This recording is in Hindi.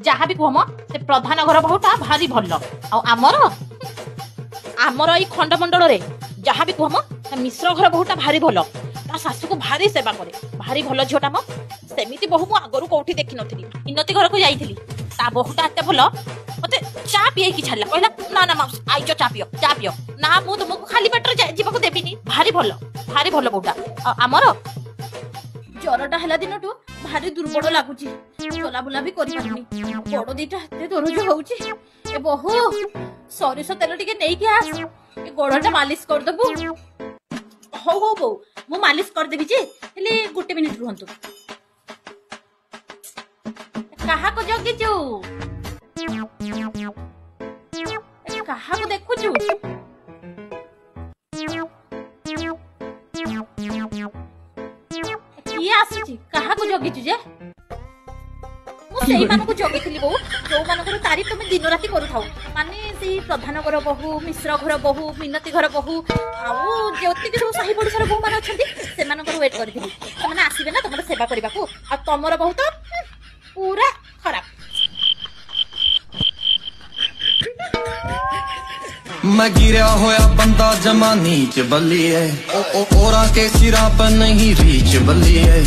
जहाँ भी कहम से प्रधान घर बहुटा भारी भल आमर ई खंडमंडल रे जहाँ भी कहम मिश्र घर बहुटा भारी भल ता सासू को भारी सेवा करे भारी भल झीटा म सेमिति बहु मु आगरु कोठी देखि नथिली इनती घर को जाइथिली ता बहुटा एते भल मते चा पिए की छाडला कहला ना ना माउस आइजो चा पियो ना मु तुमको खाली पेटर जीवा को देबिनी भारी भल बहुटा आमर ज्वरटा हला दिनटू भारी दुर्बल लागुची चला बुला भी करि पारुनी बड़ दीटा एते दरज होउची ए बहु सरिस तेल टिके नेई के आस ए गोड़टा मालिश कर दबु हो हो बो मु मालिश कर देबी जे हेले गुटे मिनिट रुहंतु कहा को जगी छु कहा को देखु छु किए आसुची कहा को जगी छु जे मु सेई मान को जगी थिली बो जो मान को तारीफ तुम दिन राति करू थाउ माने सेई प्रधान घर बहु मिश्र घर बहु मिनती घर बहु आउ ज्योति के सब साही पड़िसार बहु मान अछंती से मान को वेट करथिली से माने आसीबे ना तमर सेवा करबा को आ तमर बहुत पूरा खराब मैं गिरा होया बंदा जमा नीच बल्ली है ओरा के सिरा पर नहीं रीच बल्ली है।